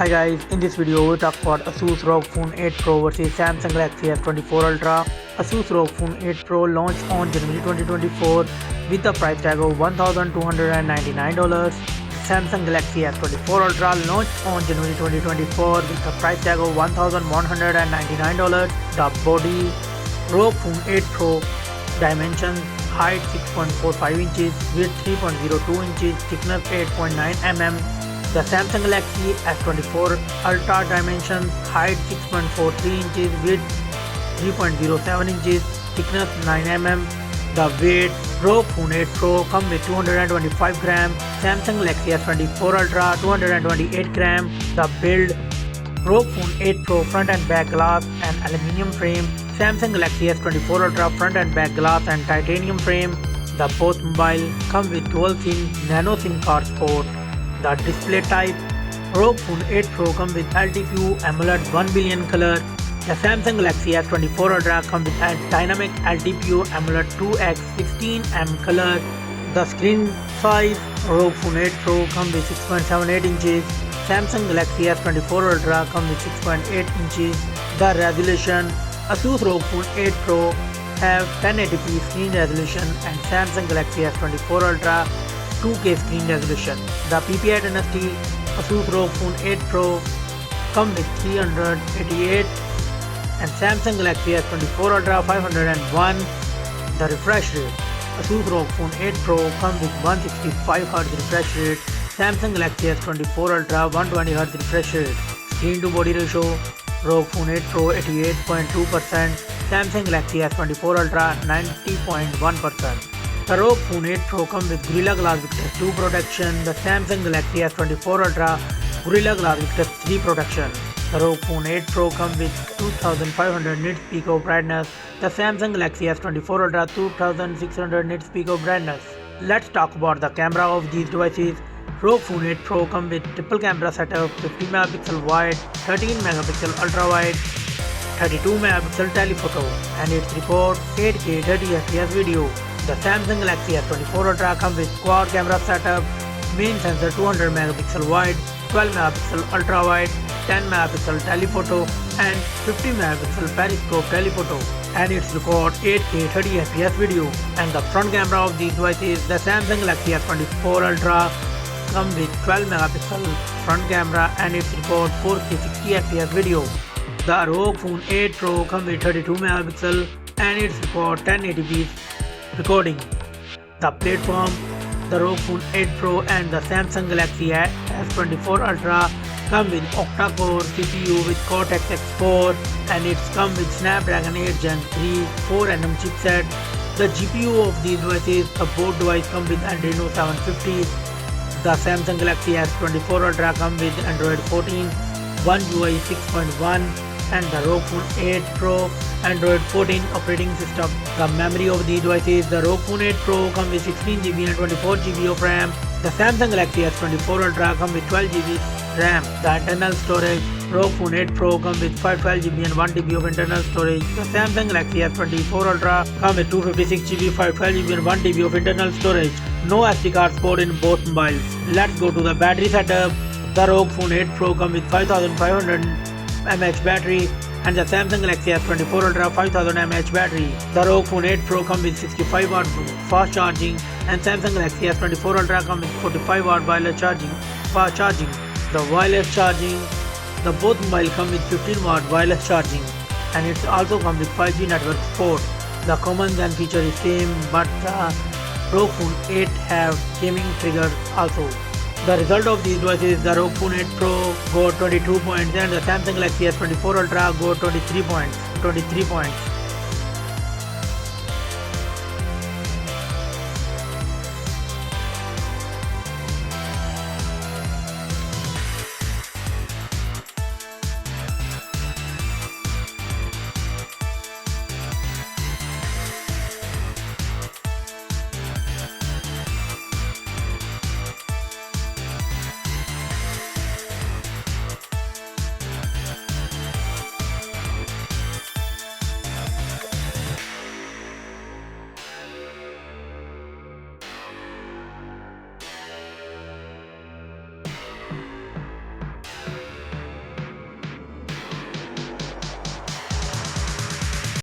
Hi guys, in this video we talk about Asus Rog Phone 8 Pro versus Samsung Galaxy S24 Ultra. Asus Rog Phone 8 Pro launched on January 2024 with a price tag of $1,299. Samsung Galaxy S24 Ultra launched on January 2024 with a price tag of $1,199. The body Rog Phone 8 Pro dimensions: height 6.45 inches, width 3.02 inches, thickness 8.9 mm. The Samsung Galaxy S24 Ultra dimensions: height 6.43 inches, width 3.07 inches, thickness 9 mm. The weight Rog Phone 8 Pro comes with 225 grams, Samsung Galaxy S24 Ultra 228 grams. The build Rog Phone 8 Pro front and back glass and aluminium frame, Samsung Galaxy S24 Ultra front and back glass and titanium frame. The both mobile come with dual SIM nano SIM card support. The display type Rog Phone 8 Pro comes with LTPO AMOLED 1 billion color. The Samsung Galaxy S24 Ultra comes with a dynamic LTPO AMOLED 2x 16mm color. The screen size Rog Phone 8 Pro comes with 6.78 inches. Samsung Galaxy S24 Ultra comes with 6.8 inches. The resolution Asus Rog Phone 8 Pro have 1080p screen resolution and Samsung Galaxy S24 Ultra 2K screen resolution. The PPI dynasty Asus Rog Phone 8 Pro come with 388 and Samsung Galaxy S24 Ultra 501. The refresh rate Asus Rog Phone 8 Pro come with 165Hz refresh rate, Samsung Galaxy S24 Ultra 120Hz refresh rate. Screen to body ratio Rog Phone 8 Pro 88.2%, Samsung Galaxy S24 Ultra 90.1%. The Rog Phone 8 Pro comes with Gorilla Glass Victus 2 protection. The Samsung Galaxy S24 Ultra Gorilla Glass Victus 3 protection. The Rog Phone 8 Pro comes with 2500 nits peak of brightness. The Samsung Galaxy S24 Ultra 2600 nits peak of brightness. Let's talk about the camera of these devices. Rog Phone 8 Pro comes with triple camera setup: 50 megapixel wide, 13 megapixel ultra wide, 32 megapixel telephoto, and it records 8K 30fps video. The Samsung Galaxy S24 Ultra comes with quad camera setup, main sensor 200 megapixel wide, 12 megapixel ultra wide, 10 megapixel telephoto, and 50 megapixel periscope telephoto, and it records 8K 30fps video. And the front camera of these devices, the Samsung Galaxy S24 Ultra comes with 12 megapixel front camera and it records 4K 60fps video. The Rog Phone 8 Pro comes with 32 megapixel and it records 1080p recording. The platform, the Rog Phone 8 Pro and the Samsung Galaxy S24 Ultra come with octa-core CPU with Cortex X4 and it comes with Snapdragon 8 Gen 3 4nm chipset. The GPU of these devices, the both devices come with Adreno 750. The Samsung Galaxy S24 Ultra comes with Android 14, One UI 6.1 and the Rog Phone 8 Pro Android 14 operating system. The memory of these devices, the Rog Phone 8 Pro comes with 16GB and 24GB of RAM. The Samsung Galaxy S24 Ultra comes with 12GB RAM. The internal storage, Rog Phone 8 Pro comes with 512GB and 1TB of internal storage. The Samsung Galaxy S24 Ultra comes with 256GB, 512GB and 1TB of internal storage. No SD card support in both mobiles. Let's go to the battery setup. The Rog Phone 8 Pro comes with 5500 mAh battery and the Samsung Galaxy S24 Ultra 5000 mAh battery. The Rog Phone 8 Pro comes with 65 watt fast charging and Samsung Galaxy S24 Ultra comes with 45 watt wireless charging. Fast charging. The wireless charging, the both mobile come with 15 watt wireless charging and it also comes with 5G network support. The commands and feature is same, but the Rog Phone 8 have gaming triggers also. The result of these devices, the Rog Phone 8 Pro got 22 points and the Samsung Galaxy S24 Ultra got 23 points.